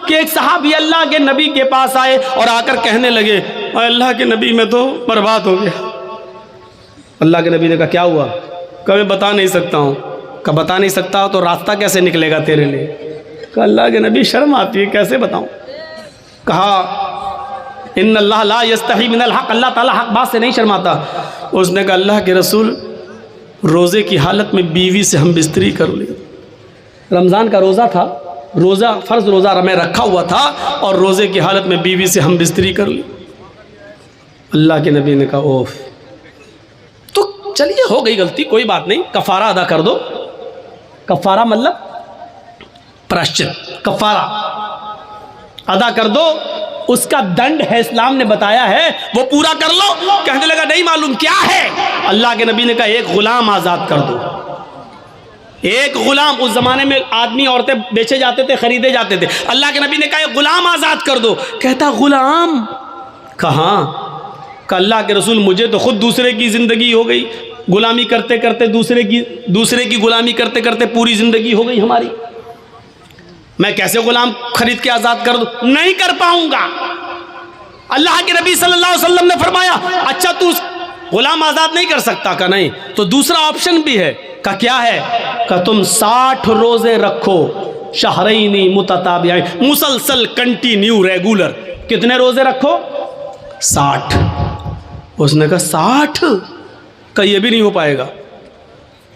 कि एक साहबी अल्लाह के नबी के पास आए और आकर कहने लगे, अल्लाह के नबी मैं तो बर्बाद हो गया। अल्लाह के नबी ने कहा क्या हुआ? कभी बता नहीं सकता हूँ। कहा बता नहीं सकता हो तो रास्ता कैसे निकलेगा तेरे लिए? कहा अल्लाह के नबी शर्म आती है, कैसे बताऊँ? कहा इन्न अल्लाह ला यस्तही मिनल हक़, अल्लाह ताला हक़ बात से नहीं शर्माता। उसने कहा अल्लाह के रसूल रोज़े की हालत में बीवी से हम बिस्तरी कर ली। रमज़ान का रोज़ा था, रोज़ा फ़र्ज़ रोज़ा मैं रखा हुआ था और रोज़े की हालत में बीवी से हम बिस्तरी कर ली। अल्लाह के नबी ने कहा ओफ, तो चलिए हो गई गलती, कोई बात नहीं, कफ़ारा अदा कर दो। कफ़ारा मतलब प्रायश्चित, कफ़ारा अदा कर दो, उसका दंड है इस्लाम ने बताया है, वो पूरा कर लो। कहने लगा नहीं मालूम क्या है? अल्लाह के नबी ने कहा एक गुलाम आज़ाद कर दो। एक गुलाम, उस ज़माने में आदमी औरतें बेचे जाते थे, ख़रीदे जाते थे। अल्लाह के नबी ने कहा एक गुलाम आज़ाद कर दो। कहता गुलाम कहाँ? अल्लाह के रसूल मुझे तो खुद दूसरे की ज़िंदगी हो गई, गुलामी करते करते दूसरे की गुलामी करते करते पूरी ज़िंदगी हो गई हमारी। मैं कैसे गुलाम खरीद के आज़ाद कर दूं? नहीं कर पाऊंगा। अल्लाह के नबी सल्लल्लाहु अलैहि वसल्लम ने फरमाया अच्छा तू गुलाम आज़ाद नहीं कर सकता? का नहीं, तो दूसरा ऑप्शन भी है। का क्या है? का तुम 60 रोज़े रखो, शहरैनी मुतताबिऐन, मुसलसल कंटिन्यू रेगुलर। कितने रोज़े रखो? 60। उसने कहा 60? का ये भी नहीं हो पाएगा,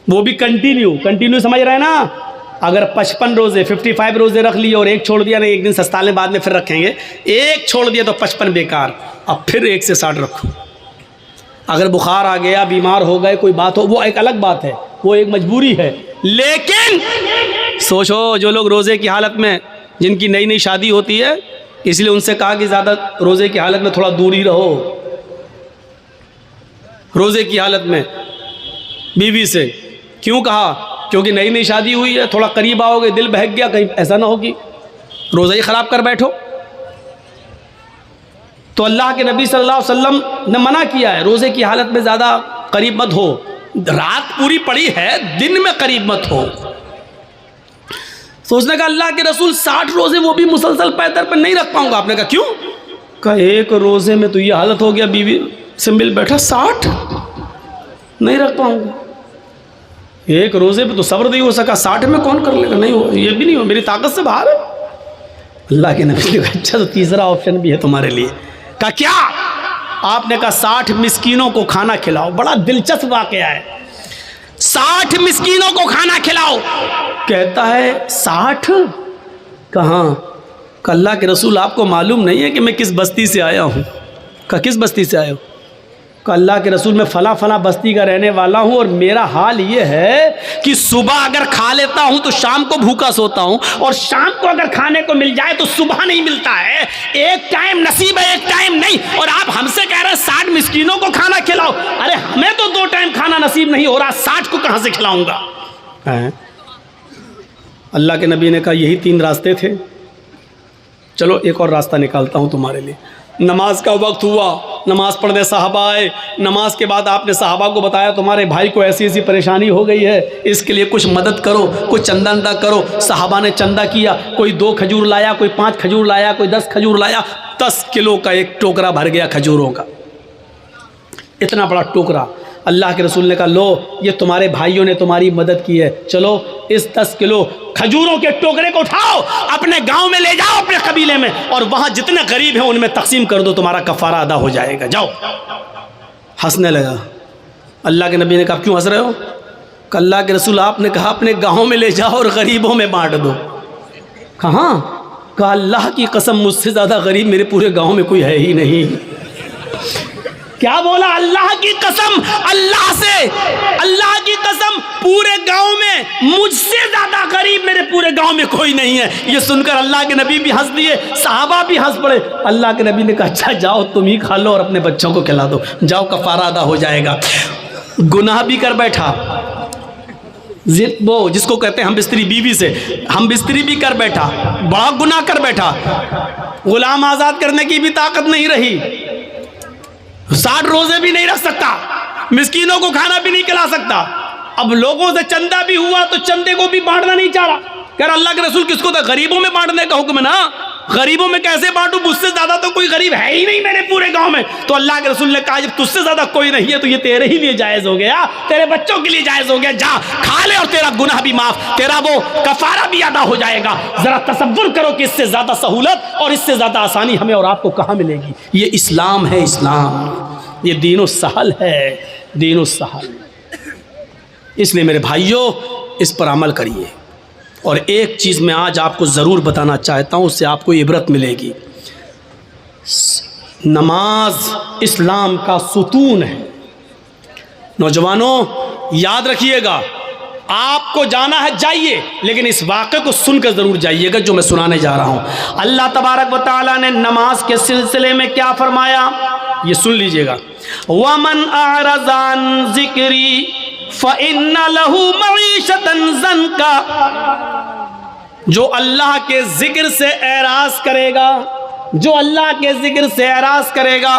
वो भी कंटिन्यू समझ रहे हैं ना? अगर 55 रोज़े 55 रोज़े रख लिए और एक छोड़ दिया, नहीं एक दिन सस्ताले बाद में फिर रखेंगे, एक छोड़ दिया तो 55 बेकार, अब फिर 1 से 60 रखो। अगर बुखार आ गया, बीमार हो गए, कोई बात हो, वो एक अलग बात है, वो एक मजबूरी है। लेकिन सोचो जो लोग रोज़े की हालत में, जिनकी नई नई शादी होती है, इसलिए उनसे कहा कि ज़्यादा रोज़े की हालत में थोड़ा दूर ही रहो, रोज़े की हालत में बीवी से। क्यों कहा? क्योंकि नई नई शादी हुई है, थोड़ा करीब आओगे, दिल बहक गया, कहीं ऐसा ना हो कि रोज़ा ही ख़राब कर बैठो। तो अल्लाह के नबी सल्लल्लाहु अलैहि वसल्लम ने मना किया है, रोज़े की हालत में ज़्यादा करीब मत हो। रात पूरी पड़ी है, दिन में करीब मत हो। सोचने का अल्लाह के रसूल 60 रोज़े वो भी मुसलसल पैदर पर नहीं रख पाऊंगा। आपने कहा क्यों? कहा एक रोज़े में तो ये हालत हो गया, बीवी से मिल बैठा, 60 नहीं रख पाऊंगा। एक रोज़े पे तो सब्र नहीं हो सका, 60 में कौन कर लेगा? नहीं हो, ये भी नहीं हो, मेरी ताकत से बाहर है। अल्लाह के नबी ने कहा अच्छा तो तीसरा ऑप्शन भी है तुम्हारे लिए। कहा क्या? आपने कहा 60 मिस्कीनों को खाना खिलाओ। बड़ा दिलचस्प वाकया है, 60 मिस्कीनों को खाना खिलाओ। कहता है 60? कहाँ? अल्लाह के रसूल आपको मालूम नहीं है कि मैं किस बस्ती से आया हूँ? कहा किस बस्ती से आया हूँ? अल्लाह के रसूल मैं फ़ला फ़ला बस्ती का रहने वाला हूँ और मेरा हाल ये है कि सुबह अगर खा लेता हूँ तो शाम को भूखा सोता हूँ, और शाम को अगर खाने को मिल जाए तो सुबह नहीं मिलता है। एक टाइम नसीब है, एक टाइम नहीं। और आप हमसे कह रहे हैं 60 मिस्कीनों को खाना खिलाओ। अरे हमें तो 2 टाइम खाना नसीब नहीं हो रहा, 60 को कहाँ से खिलाऊँगा? अल्लाह के नबी ने कहा यही 3 रास्ते थे, चलो एक और रास्ता निकालता हूँ तुम्हारे लिए। नमाज का वक्त हुआ, नमाज पढ़ने साहबा आए। नमाज के बाद आपने साहबा को बताया तुम्हारे भाई को ऐसी ऐसी परेशानी हो गई है, इसके लिए कुछ मदद करो, कुछ चंदा करो। साहबा ने चंदा किया, कोई 2 खजूर लाया, कोई 5 खजूर लाया, कोई 10 खजूर लाया। 10 किलो का एक टोकरा भर गया खजूरों का, इतना बड़ा टोकरा। अल्लाह के रसूल ने कहा लो ये तुम्हारे भाइयों ने तुम्हारी मदद की है, चलो इस 10 किलो खजूरों के टोकरे को उठाओ, अपने गांव में ले जाओ, अपने कबीले में, और वहां जितने गरीब हैं उनमें तकसीम कर दो, तुम्हारा कफारा अदा हो जाएगा। जाओ। हंसने लगा। अल्लाह के नबी ने कहा क्यों हंस रहे हो? अल्लाह के रसूल आपने कहा अपने गाँव में ले जाओ और गरीबों में बांट दो। कहाँ? कहा अल्लाह की कसम मुझसे ज़्यादा गरीब मेरे पूरे गाँव में कोई है ही नहीं। क्या बोला? अल्लाह की कसम, अल्लाह से, अल्लाह की कसम पूरे गांव में मुझसे ज्यादा गरीब मेरे पूरे गांव में कोई नहीं है। ये सुनकर अल्लाह के नबी भी हंस दिए, सहाबा भी हंस पड़े। अल्लाह के नबी ने कहा अच्छा जाओ तुम ही खा लो और अपने बच्चों को खिला दो, जाओ कफारा अदा हो जाएगा। गुनाह भी कर बैठा, वो जिसको कहते हैं हम बिस्तरी, बीवी से हम बिस्तरी भी कर बैठा, बड़ा गुनाह कर बैठा। गुलाम आज़ाद करने की भी ताकत नहीं रही, 60 रोजे भी नहीं रख सकता, मिस्कीनों को खाना भी नहीं खिला सकता। अब लोगों से चंदा भी हुआ तो चंदे को भी बांटना नहीं चाह रहा। कह रहा अल्लाह के रसूल किसको था? गरीबों में बांटने का हुक्म है ना, गरीबों में कैसे बांटूं, मुझसे ज्यादा तो कोई गरीब है ही नहीं मेरे पूरे गांव में। तो अल्लाह के रसूल ने कहा जब तुझसे ज्यादा कोई नहीं है तो ये तेरे ही लिए जायज हो गया, तेरे बच्चों के लिए जायज हो गया, जा खा ले और तेरा गुनाह भी माफ, तेरा वो कफारा भी अदा हो जाएगा। जरा तसव्वुर करो कि इससे ज्यादा सहूलत और इससे ज्यादा आसानी हमें और आपको कहां मिलेगी। ये इस्लाम है, इस्लाम, ये दीनो सहल है, दीनो सहल। इसलिए मेरे भाइयों इस पर अमल करिए। और एक चीज़ मैं आज आपको ज़रूर बताना चाहता हूँ, उससे आपको इबरत मिलेगी। नमाज इस्लाम का सुतून है। नौजवानों याद रखिएगा, आपको जाना है जाइए, लेकिन इस वाक़े को सुनकर ज़रूर जाइएगा जो मैं सुनाने जा रहा हूँ। अल्लाह तबारक व तआला ने नमाज के सिलसिले में क्या फरमाया, ये सुन लीजिएगा। वमन अअरज़ अन ज़िक्री फ़इन्ना लहू मईशतन ज़न्का, जो अल्लाह के जिक्र से एराज करेगा, जो अल्लाह के जिक्र से एराज करेगा,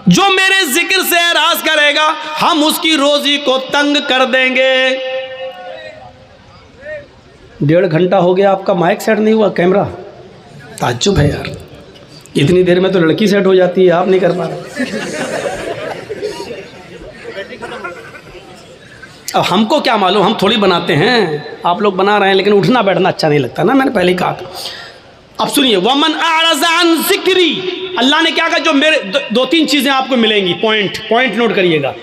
जो मेरे जिक्र से एराज करेगा, हम उसकी रोजी को तंग कर देंगे। 1.5 घंटा हो गया आपका माइक सेट नहीं हुआ, कैमरा, ताज्जुब है यार, इतनी देर में तो लड़की सेट हो जाती है, आप नहीं कर पा रहे। अब हमको क्या मालूम, हम थोड़ी बनाते हैं, आप लोग बना रहे हैं, लेकिन उठना बैठना अच्छा नहीं लगता ना, मैंने पहले ही कहा था। अब सुनिए, वमन अअरज़ अन ज़िक्री, अल्लाह ने क्या कहा, जो मेरे 2-3 चीज़ें आपको मिलेंगी, पॉइंट नोट करिएगा।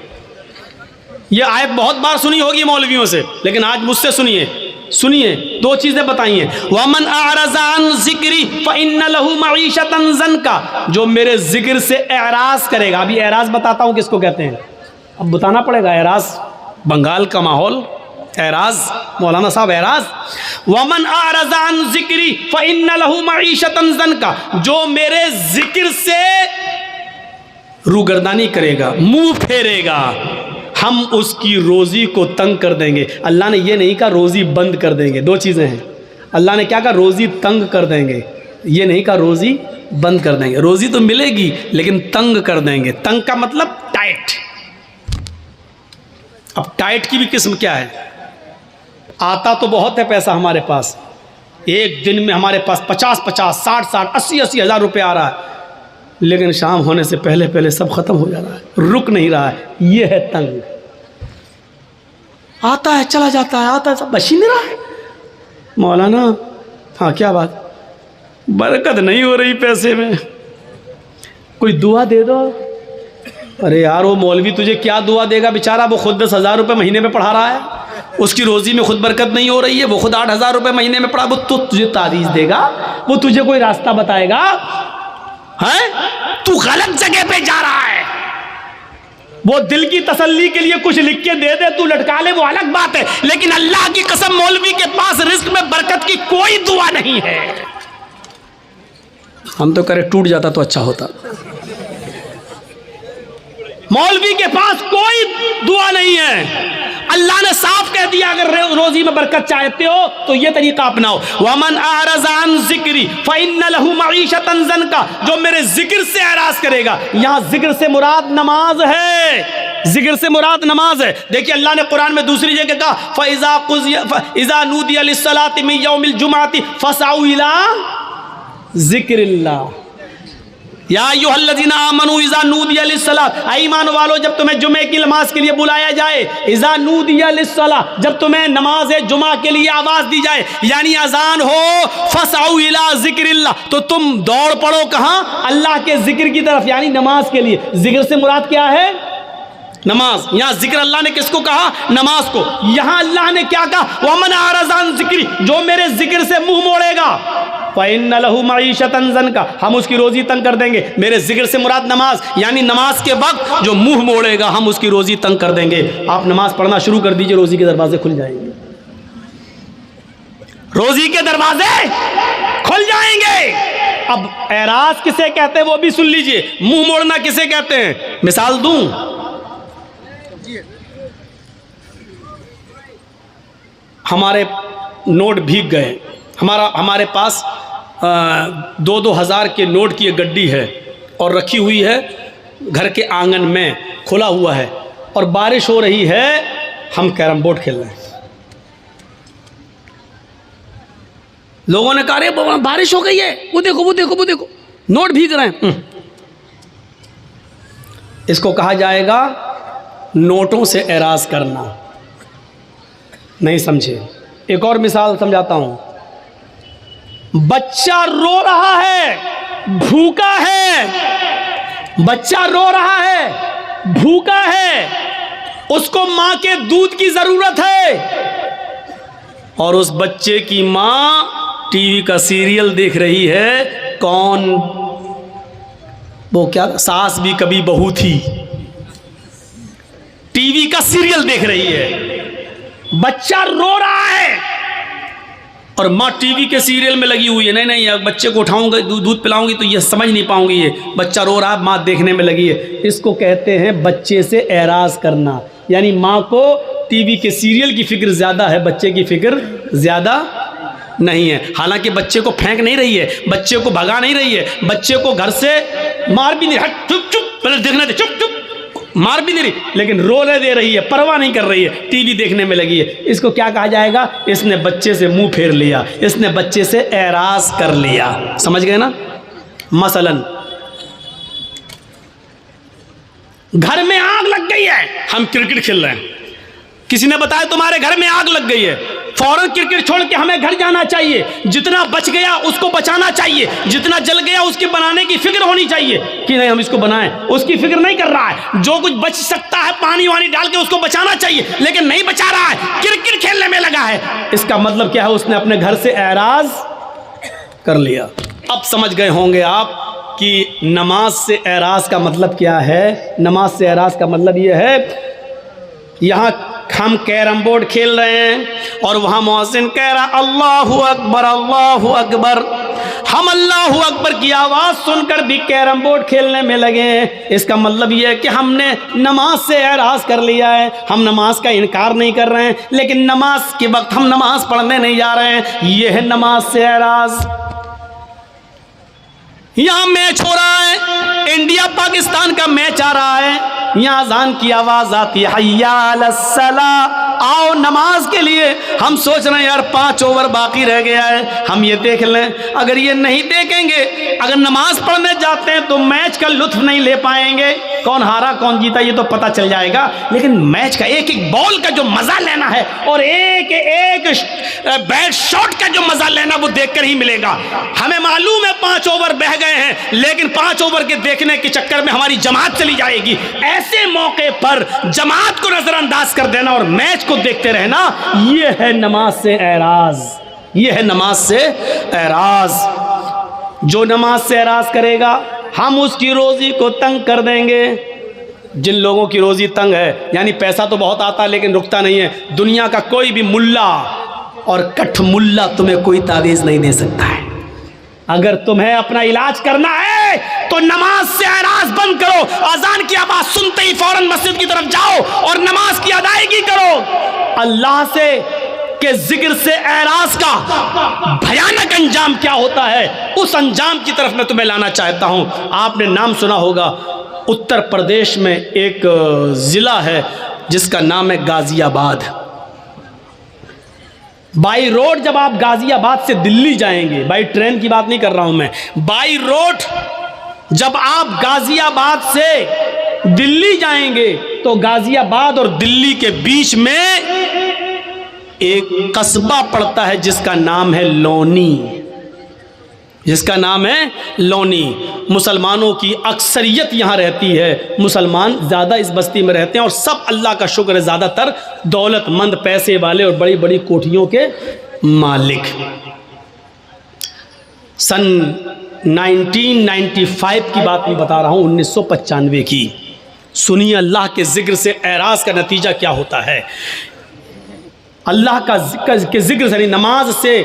ये आयत बहुत बार सुनी होगी मौलवियों से, लेकिन आज मुझसे सुनिए 2 चीज़ें बताई हैं। वमन अअरज़ अन ज़िक्री फ़इन्ना लहू मईशतन ज़न्का, जो मेरे जिक्र से एराज़ करेगा। अभी एराज़ बताता हूँ किसको कहते हैं, अब बताना पड़ेगा। एराज़ बंगाल का माहौल, एराज, मौलाना साहब एराज। वमन अअरज़ अन ज़िक्री फ़इन्ना लहू मईशतन ज़न्का, जो मेरे जिक्र से रूगर्दानी करेगा, मुंह फेरेगा, हम उसकी रोज़ी को तंग कर देंगे। अल्लाह ने ये नहीं कहा रोज़ी बंद कर देंगे, 2 चीज़ें हैं। अल्लाह ने क्या कहा, रोज़ी तंग कर देंगे, ये नहीं कहा रोज़ी बंद कर देंगे। रोज़ी तो मिलेगी लेकिन तंग कर देंगे। तंग का मतलब टाइट। अब टाइट की भी किस्म क्या है, आता तो बहुत है पैसा हमारे पास, एक दिन में हमारे पास 50-50, 60-60, 80-80 हज़ार रुपये आ रहा है, लेकिन शाम होने से पहले सब ख़त्म हो जा रहा है, रुक नहीं रहा है। ये है तंग। आता है चला जाता है, आता है, सब बच ही नहीं रहा है। मौलाना हाँ क्या बात, बरकत नहीं हो रही पैसे में, कोई दुआ दे दो। अरे यार वो मौलवी तुझे क्या दुआ देगा, बेचारा वो खुद 10,000 रुपये महीने में पढ़ा रहा है, उसकी रोज़ी में खुद बरकत नहीं हो रही है, वो खुद 8,000 रुपये महीने में पढ़ा, वो तो तुझे तारीज़ देगा, वो तुझे कोई रास्ता बताएगा, है तू गलत जगह पे जा रहा है। वो दिल की तसल्ली के लिए कुछ लिख के दे दे, तू लटका ले, वो अलग बात है, लेकिन अल्लाह की कसम मौलवी के पास रिस्क में बरकत की कोई दुआ नहीं है। हम तो करे टूट जाता तो अच्छा होता। मौलवी के पास कोई दुआ नहीं है। अल्लाह ने साफ कह दिया, अगर रोजी में बरकत चाहते हो तो ये तरीका अपनाओ। वमन अअरज़ अन ज़िक्री फ़इन्ना लहू मईशतन ज़न्का, जो मेरे जिक्र से एराज करेगा। यहाँ जिक्र से मुराद नमाज है, जिक्र से मुराद नमाज है। देखिए अल्लाह ने कुरान में दूसरी जगह कहा, फ़इज़ा नूदिया लिस्सलाति मिन यौमिल जुमअति फ़सअू इला ज़िक्रिल्लाह या अय्युहल्लज़ीना आमनू इज़ा नूदिया लिस्सलात, ईमान वालो जब तुम्हें जुमे की नमाज के लिए बुलाया जाए, इज़ा नूदिया लिस्सलात, जब तुम्हें नमाज जुमा के लिए आवाज़ दी जाए, यानी अजान हो, फसअू इला ज़िक्रिल्लाह, तो तुम दौड़ पड़ो कहाँ, अल्लाह के जिक्र की तरफ, यानी नमाज के लिए। जिक्र से मुराद क्या है, नमाज। यहाँ जिक्र अल्लाह ने किसको कहा, नमाज को। यहाँ अल्लाह ने क्या कहा, वमन अअरज़ अन ज़िक्री, जो मेरे जिक्र से मुंह मोड़ेगा, फ़इन्ना लहू मईशतन ज़न्का, हम उसकी रोज़ी तंग कर देंगे। मेरे जिक्र से मुराद नमाज, यानी नमाज के वक्त जो मुंह मोड़ेगा हम उसकी रोज़ी तंग कर देंगे। आप नमाज पढ़ना शुरू कर दीजिए, रोज़ी के दरवाजे खुल जाएंगे, रोज़ी के दरवाजे खुल जाएंगे। अब एराज किसे कहते हैं वो भी सुन लीजिए, मुंह मोड़ना किसे कहते हैं। मिसाल दूं, हमारे नोट भीग गए, हमारे पास 2-2 हज़ार के नोट की एक गड्डी है और रखी हुई है घर के आंगन में, खुला हुआ है, और बारिश हो रही है, हम कैरम बोर्ड खेल रहे हैं। लोगों ने कहा, अरे बारिश हो गई है, वो देखो वो देखो वो देखो, नोट भीग रहे हैं। इसको कहा जाएगा नोटों से एराज करना। नहीं समझे? एक और मिसाल समझाता हूं। बच्चा रो रहा है, भूखा है, बच्चा रो रहा है, भूखा है, उसको मां के दूध की जरूरत है, और उस बच्चे की मां टीवी का सीरियल देख रही है। कौन? वो क्या, सास भी कभी बहू थी, टीवी का सीरियल देख रही है। बच्चा रो रहा है और माँ टीवी के सीरियल में लगी हुई है। नहीं नहीं, अब बच्चे को उठाऊंगा, दूध पिलाऊंगी तो ये समझ नहीं पाऊंगी, ये बच्चा रो रहा है, माँ देखने में लगी है। इसको कहते हैं बच्चे से एराज करना। यानी माँ को टीवी के सीरियल की फिक्र ज़्यादा है, बच्चे की फिक्र ज़्यादा नहीं है। हालांकि बच्चे को फेंक नहीं रही है, बच्चे को भगा नहीं रही है, बच्चे को घर से मार भी नहीं, हट चुप चुप, पहले देखने दे, चुप चुप, मार भी नहीं रही, लेकिन रोने दे रही है, परवाह नहीं कर रही है, टीवी देखने में लगी है। इसको क्या कहा जाएगा? इसने बच्चे से मुंह फेर लिया, इसने बच्चे से एराज कर लिया। समझ गए ना? मसलन घर में आग लग गई है, हम क्रिकेट खेल रहे हैं, किसी ने बताया तुम्हारे घर में आग लग गई है, फौरन क्रिकेट छोड़ के हमें घर जाना चाहिए। जितना बच गया उसको बचाना चाहिए, जितना जल गया उसके बनाने की फिक्र होनी चाहिए कि नहीं हम इसको बनाएं। उसकी फिक्र नहीं कर रहा है। जो कुछ बच सकता है पानी वानी डाल के उसको बचाना चाहिए, लेकिन नहीं बचा रहा है, क्रिकेट खेलने में लगा है। इसका मतलब क्या है? उसने अपने घर से एराज कर लिया। अब समझ गए होंगे आप कि नमाज से एराज का मतलब क्या है। नमाज से एराज का मतलब यह है, यहाँ हम कैरम बोर्ड खेल रहे हैं और वहाँ मुअज्जिन कह रहा अल्लाहु अकबर अल्लाहु अकबर, हम अल्लाहु अकबर की आवाज़ सुनकर भी कैरम बोर्ड खेलने में लगे हैं। इसका मतलब यह है कि हमने नमाज से एराज कर लिया है। हम नमाज का इनकार नहीं कर रहे हैं, लेकिन नमाज के वक्त हम नमाज पढ़ने नहीं जा रहे हैं। यह है नमाज से एराज। यहाँ मैच हो रहा है, इंडिया पाकिस्तान का मैच आ रहा है, यहाँ अजान की आवाज़ आती है, हय्या अलस्सला, आओ नमाज के लिए। हम सोच रहे हैं यार 5 ओवर बाकी रह गया है, हम ये देख लें। अगर ये नहीं देखेंगे, अगर नमाज पढ़ने जाते हैं तो मैच का लुत्फ नहीं ले पाएंगे। कौन हारा कौन जीता ये तो पता चल जाएगा, लेकिन मैच का एक एक बॉल का जो मज़ा लेना है और एक एक बैट शॉट का जो मज़ा लेना वो देखकर ही मिलेगा। हमें मालूम है 5 ओवर बह गए हैं, लेकिन 5 ओवर के देखने के चक्कर में हमारी जमात चली जाएगी। ऐसे मौके पर जमात को नजरअंदाज कर देना और मैच को देखते रहना, यह है नमाज से एराज। यह है नमाज से एराज। जो नमाज से एराज करेगा हम उसकी रोजी को तंग कर देंगे। जिन लोगों की रोजी तंग है, यानी पैसा तो बहुत आता है लेकिन रुकता नहीं है, दुनिया का कोई भी मुल्ला और कठ मुल्ला तुम्हें कोई तावीज़ नहीं दे सकता है। अगर तुम्हें अपना इलाज करना है तो नमाज से एराज बंद करो। अजान की आवाज सुनते ही फौरन मस्जिद की तरफ जाओ और नमाज की अदायगी करो। अल्लाह से के जिक्र से एराज का भयानक अंजाम क्या होता है, उस अंजाम की तरफ मैं तुम्हें लाना चाहता हूं। आपने नाम सुना होगा, उत्तर प्रदेश में एक जिला है जिसका नाम है गाजियाबाद। बाई रोड जब आप गाजियाबाद से दिल्ली जाएंगे, बाई ट्रेन की बात नहीं कर रहा हूं मैं, बाई रोड जब आप गाजियाबाद से दिल्ली जाएंगे तो गाजियाबाद और दिल्ली के बीच में एक कस्बा पड़ता है जिसका नाम है लोनी। जिसका नाम है लोनी। मुसलमानों की अक्सरियत यहाँ रहती है, मुसलमान ज़्यादा इस बस्ती में रहते हैं और सब अल्लाह का शुक्र है ज़्यादातर दौलतमंद, पैसे वाले और बड़ी बड़ी कोठियों के मालिक। सन 1995 की बात मैं बता रहा हूँ, 1995 की। सुनिए अल्लाह के जिक्र से एराज का नतीजा क्या होता है। अल्लाह का जिक्र से, नमाज से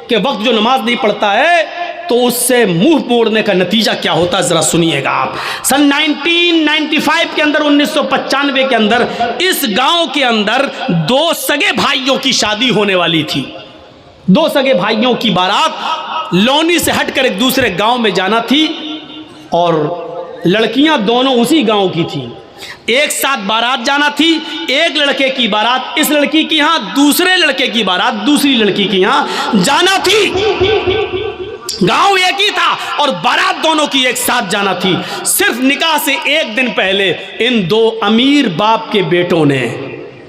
के वक्त जो नमाज नहीं पढ़ता है तो उससे मुंह मोड़ने का नतीजा क्या होता है, जरा सुनिएगा आप। सन 1995 के अंदर, 1995 के अंदर इस गांव के अंदर 2 सगे भाइयों की शादी होने वाली थी। 2 सगे भाइयों की बारात लोनी से हटकर एक दूसरे गांव में जाना थी और लड़कियां दोनों उसी गांव की थी। एक साथ बारात जाना थी, एक लड़के की बारात इस लड़की की यहाँ, दूसरे लड़के की बारात दूसरी लड़की की यहाँ जाना थी। गांव एक ही था और बारात दोनों की एक साथ जाना थी। सिर्फ निकाह से एक दिन पहले इन दो अमीर बाप के बेटों ने,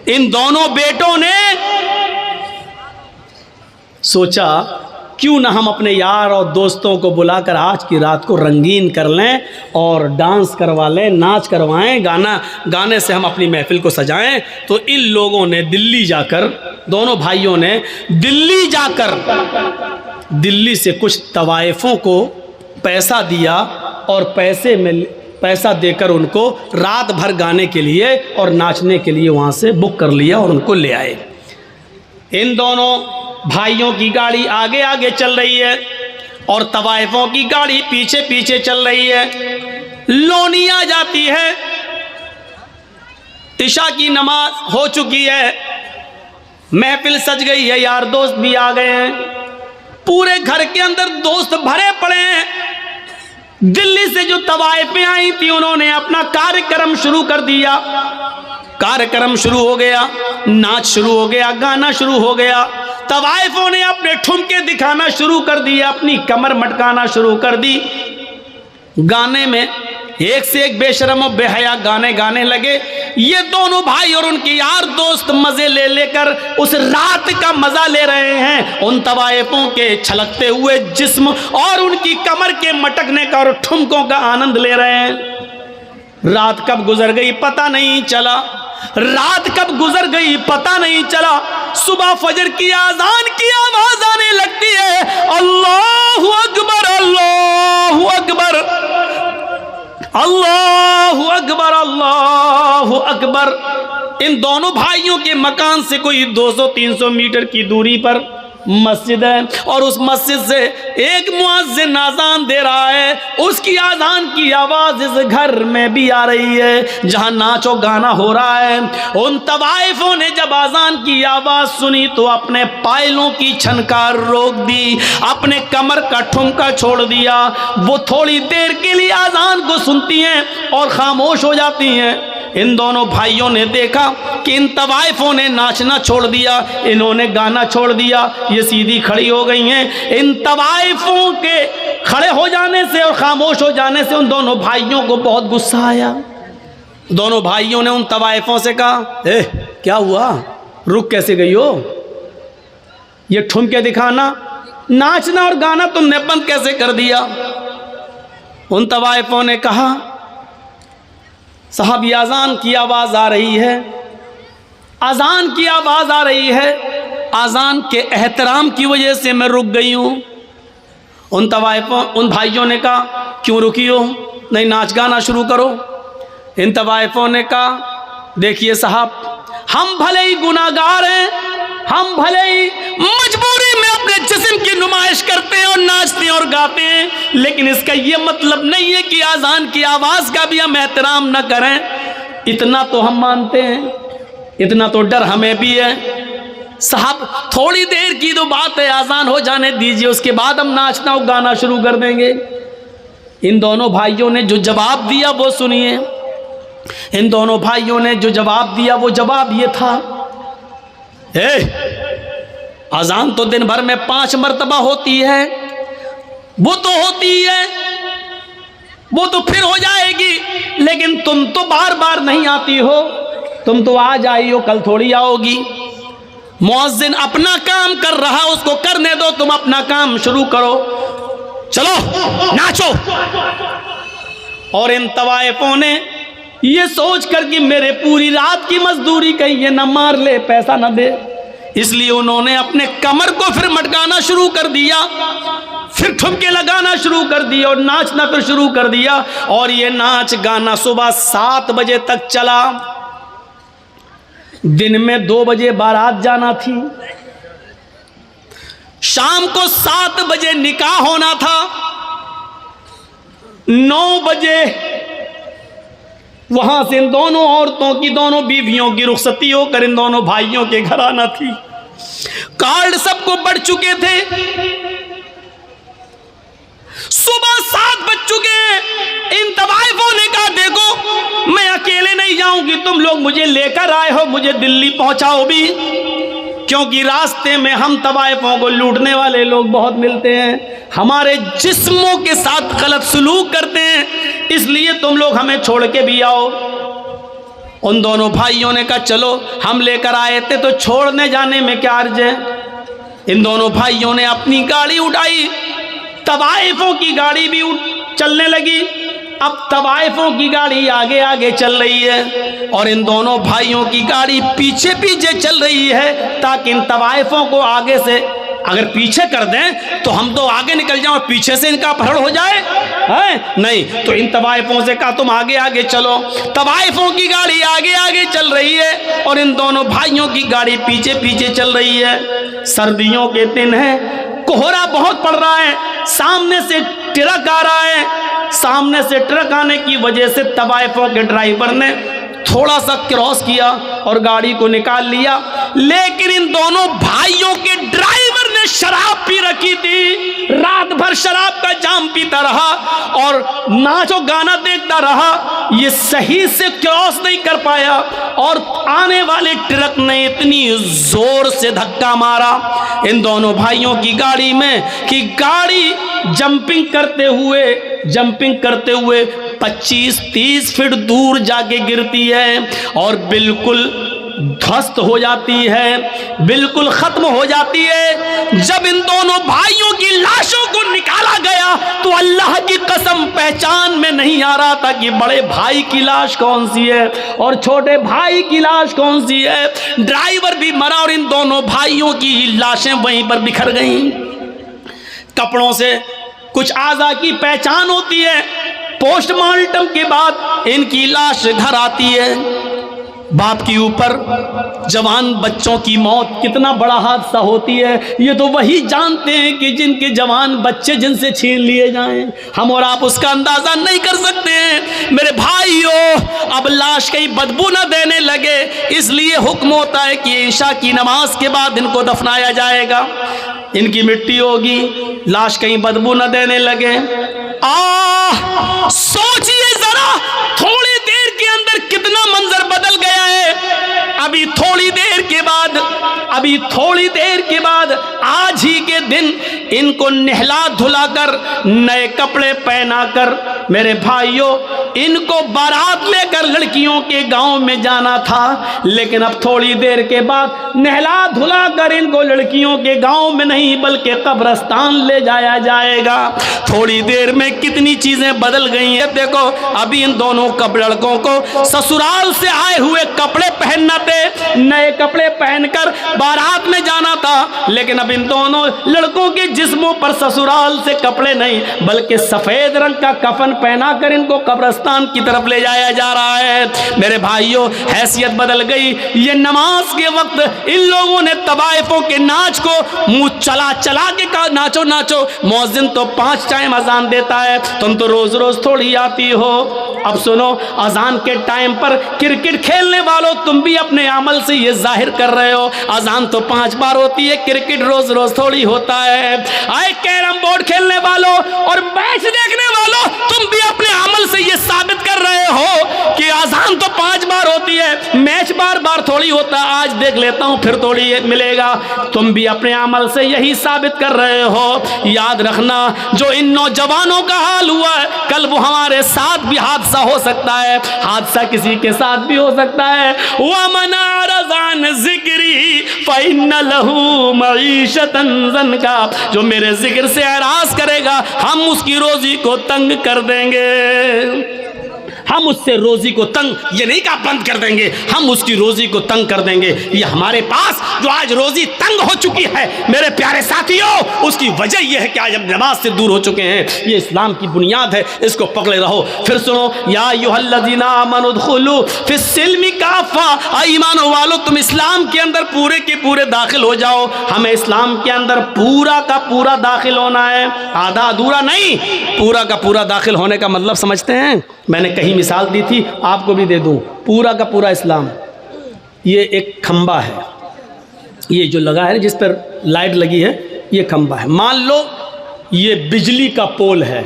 इन दोनों बेटों ने सोचा क्यों ना हम अपने यार और दोस्तों को बुलाकर आज की रात को रंगीन कर लें और डांस करवा लें, नाच करवाएं, गाने से हम अपनी महफिल को सजाएं। तो इन लोगों ने दिल्ली जाकर, दोनों भाइयों ने दिल्ली जाकर दिल्ली से कुछ तवाइफों को पैसा दिया और पैसा देकर उनको रात भर गाने के लिए और नाचने के लिए वहाँ से बुक कर लिया और उनको ले आए। इन दोनों भाइयों की गाड़ी आगे आगे चल रही है और तवाइफों की गाड़ी पीछे पीछे चल रही है। लोनी आ जाती है, इशा की नमाज हो चुकी है, महफिल सज गई है, यार दोस्त भी आ गए हैं, पूरे घर के अंदर दोस्त भरे पड़े हैं। दिल्ली से जो तवाइफें आई थी उन्होंने अपना कार्यक्रम शुरू कर दिया। कार्यक्रम शुरू हो गया, नाच शुरू हो गया, गाना शुरू हो गया। तवाइफों ने अपने ठुमके दिखाना शुरू कर दिया, अपनी कमर मटकाना शुरू कर दी। गाने में एक से एक बेशरम और बेहया गाने गाने लगे। ये दोनों भाई और उनके यार दोस्त मजे ले लेकर उस रात का मजा ले रहे हैं, उन तवाइफों के छलकते हुए जिस्म और उनकी कमर के मटकने का और ठुमकों का आनंद ले रहे हैं। रात कब गुजर गई पता नहीं चला, रात कब गुजर गई पता नहीं चला। सुबह फजर की आजान की आवाज आने लगती है, अल्लाहु अकबर अल्लाहु अकबर अल्लाहु अकबर अल्लाहु अकबर। इन दोनों भाइयों के मकान से कोई 200-300 मीटर की दूरी पर मस्जिद है और उस मस्जिद से एक मुअज्जिन आजान दे रहा है। उसकी आजान की आवाज इस घर में भी आ रही है जहां नाचो गाना हो रहा है। उन तवाइफों ने जब आजान की आवाज सुनी तो अपने पायलों की छनकार रोक दी, अपने कमर का ठुमका छोड़ दिया। वो थोड़ी देर के लिए आजान को सुनती हैं और खामोश हो जाती हैं। इन दोनों भाइयों ने देखा कि इन तवाइफों ने नाचना छोड़ दिया, इन्होंने गाना छोड़ दिया, ये सीधी खड़ी हो गई हैं। इन तवाइफों के खड़े हो जाने से और खामोश हो जाने से उन दोनों भाइयों को बहुत गुस्सा आया। दोनों भाइयों ने उन तवाइफों से कहा, क्या हुआ, रुक कैसे गई हो? ये ठुमके दिखाना, नाचना और गाना तुमने बंद कैसे कर दिया? उन तवाइफों ने कहा, साहब ये अजान की आवाज़ आ रही है, अजान की आवाज़ आ रही है, अजान के एहतराम की वजह से मैं रुक गई हूँ। उन भाइयों ने कहा, क्यों रुकी हो, नहीं नाच गाना शुरू करो। इन तवाइफों ने कहा, देखिए साहब, हम भले ही गुनाहगार हैं, हम भले ही मजबूरी में अपने जिस्म की नुमाइश करते हैं और नाचते हैं और गाते हैं, लेकिन इसका ये मतलब नहीं है कि आज़ान की आवाज़ का भी हम एहतराम न करें। इतना तो हम मानते हैं, इतना तो डर हमें भी है। साहब थोड़ी देर की तो बात है, आज़ान हो जाने दीजिए, उसके बाद हम नाचना और गाना शुरू कर देंगे। इन दोनों भाइयों ने जो जवाब दिया वो सुनिए। इन दोनों भाइयों ने जो जवाब दिया वो जवाब ये था, अजान तो दिन भर में 5 मरतबा होती है, वो तो होती है, वो तो फिर हो जाएगी, लेकिन तुम तो बार बार नहीं आती हो, तुम तो आज आई हो, कल थोड़ी आओगी। मुअज्जिन अपना काम कर रहा, उसको करने दो, तुम अपना काम शुरू करो, चलो नाचो। और इन तवाइफों ने ये सोच कर कि मेरे पूरी रात की मजदूरी कहीं ये न मार ले, पैसा न दे, इसलिए उन्होंने अपने कमर को फिर मटकाना शुरू कर दिया, फिर ठुमके लगाना शुरू कर दिया और नाचना फिर शुरू कर दिया। और ये नाच गाना सुबह 7 बजे तक चला। दिन में 2 बजे बारात जाना थी, शाम को 7 बजे निकाह होना था, 9 बजे वहां से इन दोनों औरतों की, दोनों बीवियों की रुखसती होकर इन दोनों भाइयों के घर आना थी। कार्ड सबको बढ़ चुके थे, सुबह 7 बज चुके हैं। इन तवाइफों ने कहा, देखो मैं अकेले नहीं नहीं जाऊं कि तुम लोग मुझे लेकर आए हो, मुझे दिल्ली पहुंचाओ भी, क्योंकि रास्ते में हम तवाइफों को लूटने वाले लोग बहुत मिलते हैं, हमारे जिस्मों के साथ गलत सलूक करते हैं, इसलिए तुम लोग हमें छोड़ के भी आओ। उन दोनों भाइयों ने कहा चलो, हम लेकर आए थे तो छोड़ने जाने में क्या अर्ज है। इन दोनों भाइयों ने अपनी गाड़ी उठाई, तवाइफों की गाड़ी भी चलने लगी। अब तवाइफों की गाड़ी आगे आगे चल रही है और इन दोनों भाइयों की गाड़ी पीछे पीछे चल रही है, ताकि इन तवाइफों को आगे से अगर पीछे कर दें तो हम तो आगे निकल जाएं और पीछे से इनका अपहरण हो जाए, है नहीं। तो इन तवाइफों से कहा तुम आगे आगे चलो। तवाइफों की गाड़ी आगे आगे चल रही है और इन दोनों भाइयों की गाड़ी पीछे पीछे चल रही है। सर्दियों के दिन है, कोहरा बहुत पड़ रहा है, सामने से ट्रक आ रहा है। सामने से ट्रक आने की वजह से तवाइफों के ड्राइवर ने थोड़ा सा क्रॉस किया और गाड़ी को निकाल लिया, लेकिन इन दोनों भाइयों के ड्राइवर ने शराब पी रखी थी। रात भर शराब का जाम पीता रहा और नाचो गाना देखता रहा, ये सही से क्रॉस नहीं कर पाया और आने वाले ट्रक ने इतनी जोर से धक्का मारा इन दोनों भाइयों की गाड़ी में कि गाड़ी जंपिंग करते हुए 25-30 फीट दूर जाके गिरती है और बिल्कुल ध्वस्त हो जाती है, बिल्कुल खत्म हो जाती है। जब इन दोनों भाइयों की लाशों को निकाला गया तो अल्लाह की कसम पहचान में नहीं आ रहा था कि बड़े भाई की लाश कौन सी है और छोटे भाई की लाश कौन सी है। ड्राइवर भी मरा और इन दोनों भाइयों की लाशें वहीं पर बिखर गईं। कपड़ों से कुछ आज़ा की पहचान होती है, पोस्टमार्टम के बाद इनकी लाश घर आती है। बाप के ऊपर जवान बच्चों की मौत कितना बड़ा हादसा होती है, ये तो वही जानते हैं कि जिनके जवान बच्चे जिनसे छीन लिए जाएं। हम और आप उसका अंदाज़ा नहीं कर सकते हैं। मेरे भाइयों, अब लाश कहीं बदबू न देने लगे, इसलिए हुक्म होता है कि ईशा की नमाज के बाद इनको दफनाया जाएगा, इनकी मिट्टी होगी, लाश कहीं बदबू न देने लगे। सोचिए जरा, थोड़ी देर के अंदर कितना मंजर बदल गया है। अभी थोड़ी देर के बाद आज ही के दिन इनको नहला धुलाकर नए कपड़े पहनाकर, मेरे भाइयों, इनको बारात लेकर लड़कियों के गांव में जाना था, लेकिन अब थोड़ी देर के बाद नहला धुलाकर इनको लड़कियों के गांव में नहीं बल्कि कब्रिस्तान ले जाया जाएगा। थोड़ी देर में कितनी चीजें बदल गई हैं। देखो, अभी इन दोनों लड़कों को ससुराल से आए हुए कपड़े पहनना थे, नए कपड़े पहनकर बारात में जाना था, लेकिन अब इन दोनों लड़कों के जिस्मों पर ससुराल से कपड़े नहीं बल्कि सफेद रंग का कफन पहनाकर इनको कब्रिस्तान की तरफ ले जाया जा रहा है। मेरे भाइयों, हैसियत बदल गई। ये नमाज के वक्त इन लोगों ने तवाइफों के नाच को मुंह चला चला के कहा नाचो नाचो। मौज़िन तो 5 टाइम अजान देता है, तुम तो रोज रोज थोड़ी आती हो। अब सुनो, अजान के टाइम पर क्रिकेट खेलने वालों, तुम भी अपने अमल से ये जाहिर कर रहे हो, अजान तो 5 बार होती है, क्रिकेट रोज रोज थोड़ी होता है। आए कैरम बोर्ड खेलने वालों और मैच देखने वालों, तुम भी अपने अमल से ये साबित कर रहे हो कि अजान तो 5 बार होती है, मैच बार बार थोड़ी होता है, आज देख लेता हूं फिर थोड़ी मिलेगा। तुम भी अपने अमल से यही साबित कर रहे हो। याद रखना, जो इन नौजवानों का हाल हुआ है, कल वो हमारे साथ भी हादसा हो सकता है, हादसा किसी के साथ भी हो सकता है। वमन अरज़ान ज़िक्री फ़इन्न लहू मईशतन ज़न्का, जो मेरे जिक्र से एराज़ करेगा हम उसकी रोजी को तंग कर देंगे। हम उससे रोजी को तंग, ये नहीं कहा बंद कर देंगे, हम उसकी रोजी को तंग कर देंगे। ये हमारे पास जो आज रोजी तंग हो चुकी है मेरे प्यारे साथियों, उसकी वजह यह है कि आज हम नमाज से दूर हो चुके हैं। ये इस्लाम की बुनियाद है, इसको पकड़े रहो। फिर सुनो, या अय्युहल्लज़ीना आमनू उदखुलू फिस्सिल्मि काफ़ा, ईमान वालों तुम इस्लाम के अंदर पूरे के पूरे दाखिल हो जाओ। हमें इस्लाम के अंदर पूरा का पूरा दाखिल होना है, आधा अधूरा नहीं, पूरा का पूरा दाखिल होने का मतलब समझते हैं? मैंने कहीं मिसाल दी थी, आपको भी दे दूं। पूरा का पूरा इस्लाम, ये एक खंबा है, ये जो लगा है जिस पर लाइट लगी है, ये खंबा है। मान लो ये बिजली का पोल है,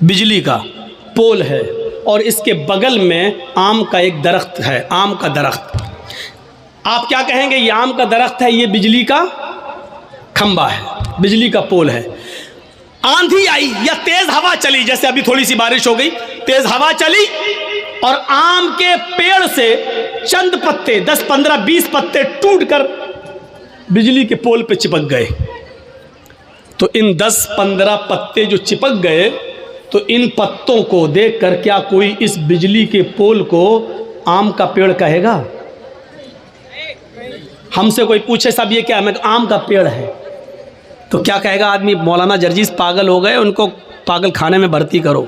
बिजली का पोल है, और इसके बगल में आम का एक दरख्त है, आम का दरख्त। आप क्या कहेंगे, ये आम का दरख्त है, ये बिजली का खंबा है, बिजली का पोल है। आंधी आई या तेज हवा चली, जैसे अभी थोड़ी सी बारिश हो गई, तेज हवा चली और आम के पेड़ से चंद पत्ते, 10, 15, 20 पत्ते टूटकर बिजली के पोल पे चिपक गए। तो इन 10-15 पत्ते जो चिपक गए, तो इन पत्तों को देखकर क्या कोई इस बिजली के पोल को आम का पेड़ कहेगा? हमसे कोई पूछे साहब ये क्या है, मैं आम का पेड़ है, तो क्या कहेगा आदमी? मौलाना जर्जीस पागल हो गए, उनको पागल खाने में भर्ती करो।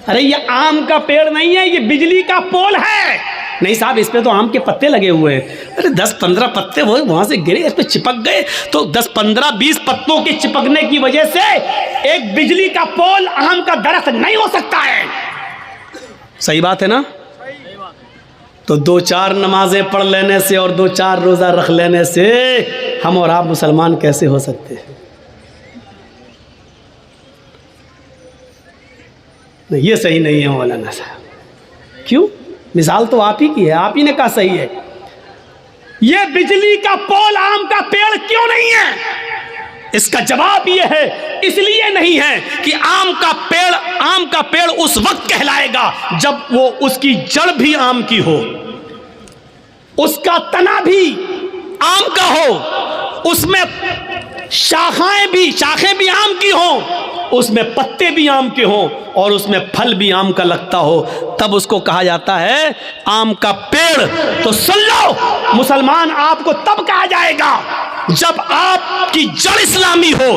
अरे ये आम का पेड़ नहीं है, ये बिजली का पोल है। नहीं साहब, इस पे तो आम के पत्ते लगे हुए हैं। अरे 10-15 पत्ते वो वहां से गिरे, इस पे चिपक गए, तो 10-15-20 पत्तों के चिपकने की वजह से एक बिजली का पोल आम का दरख्त नहीं हो सकता है। सही बात है ना? तो 2-4 नमाजें पढ़ लेने से और 2-4 रोज़ा रख लेने से हम और आप मुसलमान कैसे हो सकते हैं? नहीं, ये सही नहीं है मौलाना साहब। क्यों? मिसाल तो आप ही की है, आप ही ने कहा सही है। ये बिजली का पोल आम का पेड़ क्यों नहीं है? इसका जवाब ये है, इसलिए नहीं है कि आम का पेड़ उस वक्त कहलाएगा जब वो उसकी जड़ भी आम की हो, उसका तना भी आम का हो, उसमें शाखें भी आम की हो, उसमें पत्ते भी आम के हों और उसमें फल भी आम का लगता हो, तब उसको कहा जाता है आम का पेड़। तो सुन लो मुसलमान, आपको तब कहा जाएगा जब आपकी जड़ इस्लामी हो,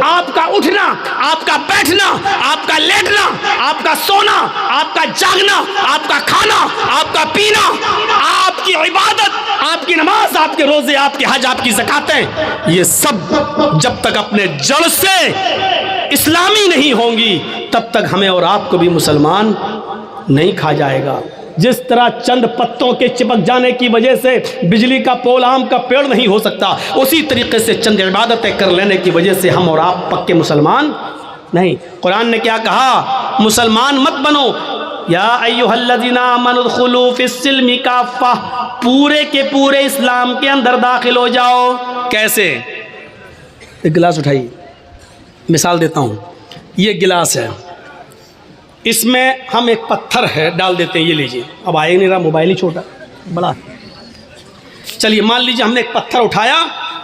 आपका उठना, आपका बैठना, आपका लेटना, आपका सोना, आपका जागना, आपका खाना, आपका पीना, आपकी इबादत, आपकी नमाज, आपके रोजे, आपके हज, आपकी ज़कातें, ये सब जब तक अपने जड़ से इस्लामी नहीं होंगी तब तक हमें और आपको भी मुसलमान नहीं खा जाएगा। जिस तरह चंद पत्तों के चिपक जाने की वजह से बिजली का पोल आम का पेड़ नहीं हो सकता, उसी तरीके से चंद इबादतें कर लेने की वजह से हम और आप पक्के मुसलमान नहीं। कुरान ने क्या कहा? मुसलमान मत बनो, या अय्युहल्लज़ीना आमनु उदखुलू फिस्सिल्मि काफ़ा, पूरे के पूरे इस्लाम के अंदर दाखिल हो जाओ। कैसे? एक गिलास उठाइए, मिसाल देता हूँ। ये गिलास है, इसमें हम एक पत्थर है डाल देते हैं, ये लीजिए। अब आए नहीं रहा, मोबाइल ही छोटा बड़ा। चलिए मान लीजिए हमने एक पत्थर उठाया,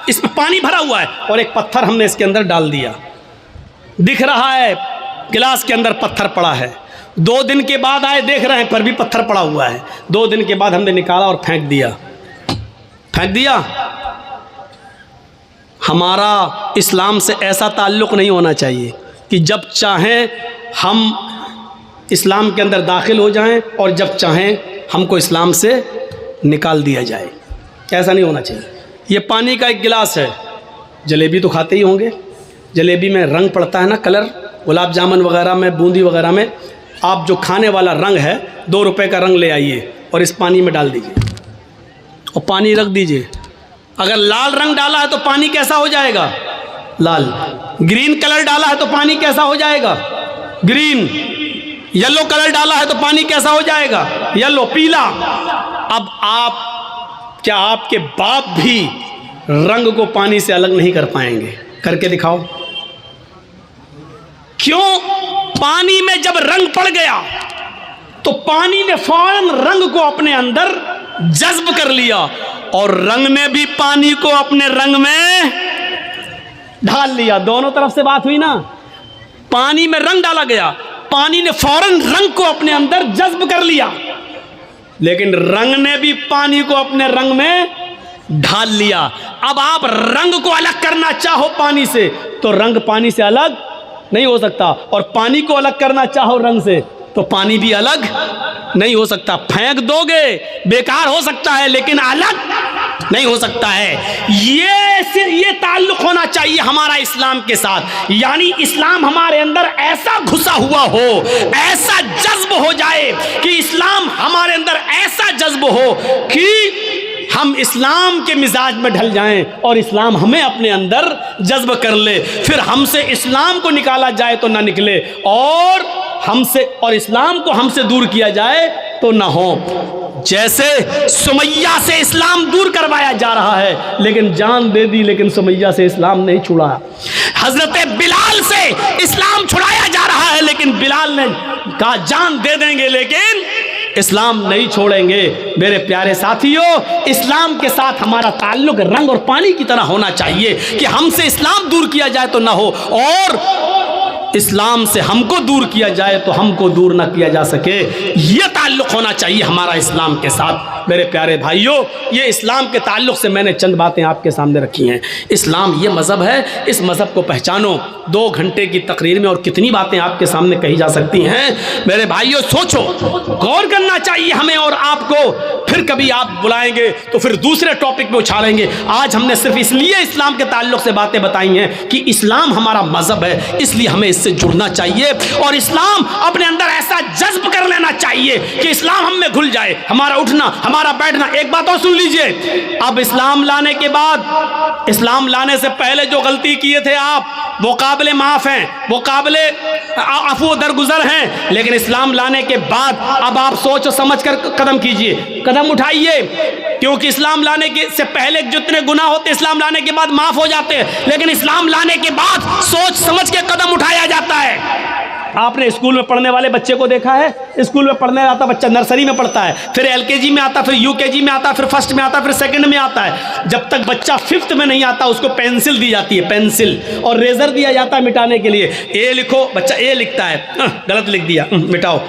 इसमें पानी भरा हुआ है और एक पत्थर हमने इसके अंदर डाल दिया। दिख रहा है गिलास के अंदर पत्थर पड़ा है। 2 दिन के बाद आए, देख रहे हैं पर भी पत्थर पड़ा हुआ है। 2 दिन के बाद हमने निकाला और फेंक दिया। हमारा इस्लाम से ऐसा ताल्लुक़ नहीं होना चाहिए कि जब चाहें हम इस्लाम के अंदर दाखिल हो जाएं और जब चाहें हमको इस्लाम से निकाल दिया जाए। ऐसा नहीं होना चाहिए। ये पानी का एक गिलास है, जलेबी तो खाते ही होंगे। जलेबी में रंग पड़ता है ना, कलर, गुलाब जामुन वगैरह में, बूंदी वगैरह में। आप जो खाने वाला रंग है, 2 रुपए का रंग ले आइए और इस पानी में डाल दीजिए और पानी रख दीजिए। अगर लाल रंग डाला है तो पानी कैसा हो जाएगा? लाल। ग्रीन कलर डाला है तो पानी कैसा हो जाएगा? ग्रीन। येलो कलर डाला है तो पानी कैसा हो जाएगा? येलो, पीला। अब क्या आपके बाप भी रंग को पानी से अलग नहीं कर पाएंगे? करके दिखाओ। क्यों? पानी में जब रंग पड़ गया तो पानी ने फौरन रंग को अपने अंदर जज्ब कर लिया और रंग ने भी पानी को अपने रंग में ढाल लिया। दोनों तरफ से बात हुई ना। पानी में रंग डाला गया, पानी ने फौरन रंग को अपने अंदर जज्ब कर लिया, लेकिन रंग ने भी पानी को अपने रंग में ढाल लिया। अब आप रंग को अलग करना चाहो पानी से तो रंग पानी से अलग नहीं हो सकता, और पानी को अलग करना चाहो रंग से तो पानी भी अलग नहीं हो सकता। फेंक दोगे बेकार हो सकता है, लेकिन अलग नहीं हो सकता है। ये ताल्लुक होना चाहिए हमारा इस्लाम के साथ। यानी इस्लाम हमारे अंदर ऐसा घुसा हुआ हो, ऐसा जज्ब हो जाए कि इस्लाम हमारे अंदर ऐसा जज्ब हो कि हम इस्लाम के मिजाज में ढल जाएं और इस्लाम हमें अपने अंदर जज्ब कर ले। फिर हमसे इस्लाम को निकाला जाए तो ना निकले और हमसे और इस्लाम को हमसे दूर किया जाए तो ना हो। जैसे सुमैया से इस्लाम दूर करवाया जा रहा है, लेकिन जान दे दी, लेकिन सुमैया से इस्लाम नहीं छुड़ा। हजरत बिलाल से इस्लाम छुड़ाया जा रहा है, लेकिन बिलाल ने कहा जान दे देंगे लेकिन इस्लाम नहीं छोड़ेंगे। मेरे प्यारे साथियों, इस्लाम के साथ हमारा ताल्लुक रंग और पानी की तरह होना चाहिए कि हमसे इस्लाम दूर किया जाए तो ना हो, और इस्लाम से हमको दूर किया जाए तो हमको दूर ना किया जा सके। यह ताल्लुक होना चाहिए हमारा इस्लाम के साथ। मेरे प्यारे भाइयों, ये इस्लाम के ताल्लुक से मैंने चंद बातें आपके सामने रखी हैं। इस्लाम ये मज़हब है, इस मज़हब को पहचानो। 2 घंटे की तकरीर में और कितनी बातें आपके सामने कही जा सकती हैं। मेरे भाइयों सोचो, गौर करना चाहिए हमें और आपको। फिर कभी आप बुलाएंगे तो फिर दूसरे टॉपिक पे उछालेंगे। आज हमने सिर्फ इसलिए इस्लाम के ताल्लुक से बातें बताई हैं कि इस्लाम हमारा मज़हब है, इसलिए हमें इससे जुड़ना चाहिए और इस्लाम अपने अंदर ऐसा जज्ब कर लेना चाहिए कि इस्लाम हम में घुल जाए, हमारा उठना, हमारा बैठना। एक बात और सुन लीजिए, अब इस्लाम लाने के बाद, इस्लाम लाने से पहले जो गलती किए थे आप, वो काबिले माफ हैं, वो काबिले अफू दरगुजर हैं, लेकिन इस्लाम लाने के बाद अब आप सोच समझ कर कदम कीजिए, कदम उठाइए, क्योंकि इस्लाम लाने के से पहले जितने गुनाह होते इस्लाम लाने के बाद माफ हो जाते हैं, लेकिन इस्लाम लाने के बाद सोच समझ के कदम उठाया जाता है। आपने स्कूल में पढ़ने वाले बच्चे को देखा है? स्कूल में पढ़ने आता बच्चा नर्सरी में पढ़ता है, फिर LKG में आता, फिर UKG में आता, फिर फर्स्ट में आता, फिर सेकंड में आता है। जब तक बच्चा 5th में नहीं आता उसको पेंसिल दी जाती है, पेंसिल, और रेजर दिया जाता है मिटाने के लिए। A लिखो, बच्चा A लिखता है, गलत लिख दिया, मिटाओ।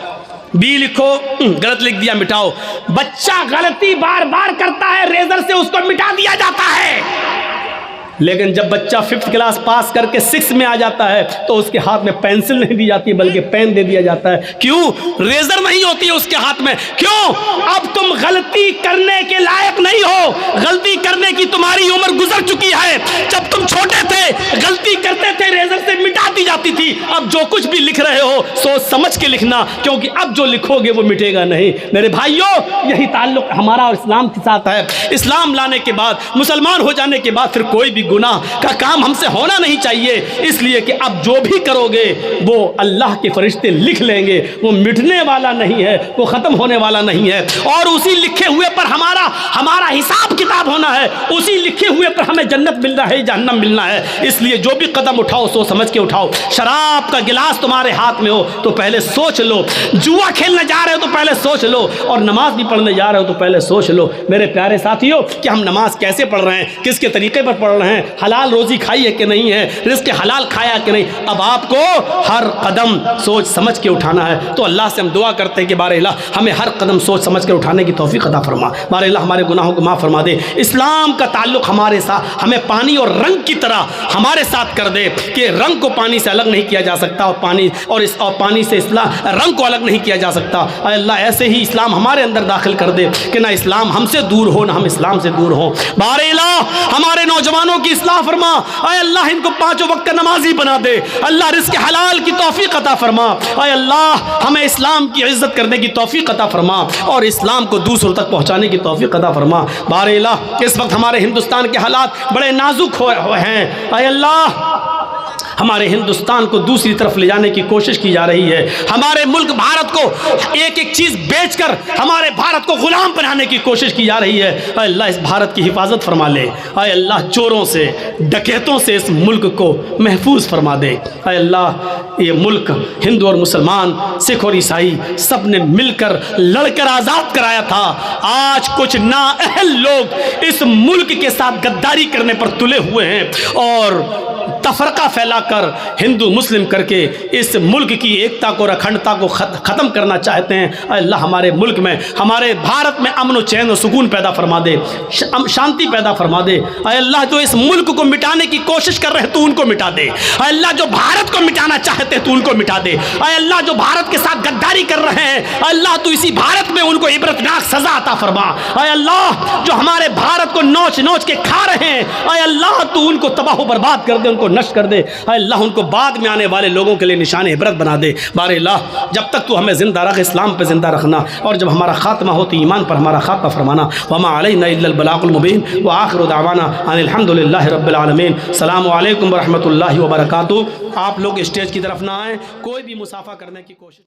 B लिखो, गलत लिख दिया, मिटाओ। बच्चा गलती बार बार करता है, रेजर से उसको मिटा दिया जाता है। लेकिन जब बच्चा 5th क्लास पास करके 6 में आ जाता है तो उसके हाथ में पेंसिल नहीं दी जाती बल्कि पेन दे दिया जाता है। क्यों? रेजर नहीं होती है उसके हाथ में। क्यों? अब तुम गलती करने के लायक नहीं हो, गलती करने की तुम्हारी उम्र गुजर चुकी है। जब तुम छोटे थे गलती करते थे, रेजर से मिटा दी जाती थी। अब जो कुछ भी लिख रहे हो सोच समझ के लिखना, क्योंकि अब जो लिखोगे वो मिटेगा नहीं। मेरे भाइयों, यही ताल्लुक हमारा और इस्लाम के साथ है। इस्लाम लाने के बाद, मुसलमान हो जाने के बाद फिर कोई भी गुनाह का काम हमसे होना नहीं चाहिए, इसलिए कि अब जो भी करोगे वो अल्लाह के फरिश्ते लिख लेंगे, वो मिटने वाला नहीं है, वो खत्म होने वाला नहीं है, और उसी लिखे हुए पर हमारा हिसाब किताब होना है, उसी लिखे हुए पर हमें जन्नत मिलना है, जहन्नम मिलना है। इसलिए जो भी कदम उठाओ सोच समझ के उठाओ। शराब का गिलास तुम्हारे हाथ में हो तो पहले सोच लो, जुआ खेलने जा रहे हो तो पहले सोच लो, और नमाज भी पढ़ने जा रहे हो तो पहले सोच लो। मेरे प्यारे साथियों, कि हम नमाज कैसे पढ़ रहे हैं, किसके तरीके पर पढ़ रहे हैं, हलाल रोजी खाई है कि नहीं है, रिज़्क़ हलाल खाया कि नहीं। अब आपको हर कदम सोच समझ के उठाना है। तो अल्लाह से हम दुआ करते हैं कि बारे अल्लाह हमें हर कदम सोच समझ के उठाने की तौफीक अता फरमा। बारे अल्लाह हमारे गुनाहों को माफ़ फरमा दे। इस्लाम का ताल्लुक़ हमारे साथ, हमें पानी और रंग की तरह हमारे साथ कर दे कि रंग को पानी से अलग नहीं किया जा सकता, और पानी से इस्लाम रंग को अलग नहीं किया जा सकता। अल्लाह ऐसे ही इस्लाम हमारे अंदर दाखिल कर दे कि ना इस्लाम हमसे दूर हो, ना हम इस्लाम से दूर हो। बारे अल्लाह हमारे नौजवानों की इस्लाह फरमा। आय अल्लाह इनको 5 वक्त का नमाजी बना दे। अल्लाह रिज़्क़ हलाल की तौफीक अता फरमा। आय अल्लाह हमें इस्लाम की इज़्ज़त करने की तौफीक अता फरमा और इस्लाम को दूसरों तक पहुँचाने की तौफीक अता फरमा। बारे अल्लाह इस वक्त हमारे हिंदुस्तान के हालात बड़े नाजुक हैं। आय अल्लाह हमारे हिंदुस्तान को दूसरी तरफ ले जाने की कोशिश की जा रही है। हमारे मुल्क भारत को एक एक चीज़ बेचकर हमारे भारत को गुलाम बनाने की कोशिश की जा रही है। अल्लाह इस भारत की हिफाजत फरमा ले। आय अल्लाह चोरों से, डकैतों से इस मुल्क को महफूज फरमा दे। आय अल्लाह ये मुल्क हिंदू और मुसलमान, सिख और ईसाई सब ने मिलकर लड़कर आज़ाद कराया था। आज कुछ नाअहल लोग इस मुल्क के साथ गद्दारी करने पर तुले हुए हैं और तफरका फैलाकर हिंदू मुस्लिम करके इस मुल्क की एकता को, अखंडता को ख़त्म करना चाहते हैं। अल्लाह हमारे मुल्क में, हमारे भारत में अमन और चैन और सुकून पैदा फरमा दे, शांति पैदा फरमा दे। अल्लाह जो इस मुल्क को मिटाने की कोशिश कर रहे हैं तो उनको मिटा दे। अल्लाह जो भारत को मिटाना चाहते हैं तो उनको मिटा दे। अल्लाह जो भारत के साथ गद्दारी कर रहे हैं, अल्लाह तो इसी भारत में उनको इबरतनाक सजा अता फरमा। अल्लाह जो हमारे भारत को नोच नोच के खा रहे हैं, अल्लाह तो उनको तबाह बर्बाद कर दे, उनको नष्ट कर दे। अल्लाह उनको बाद में आने वाले लोगों के लिए निशान इबरत बना दे। बारे अल्लाह जब तक तू हमें ज़िंदा रख, इस्लाम पे ज़िंदा रखना, और जब हमारा खात्मा हो तो ईमान पर हमारा खात्मा फरमाना। वमा अलैना इल्लल बलागुल मुबीन व आखिरु दावाना अनिल हम्दुलिल्लाहि रब्बिल आलमीन। अस्सलामु अलैकुम व रहमतुल्लाहि व बरकातुहू। आप लोग स्टेज की तरफ ना आएँ, कोई भी मुसाफा करने की कोशिश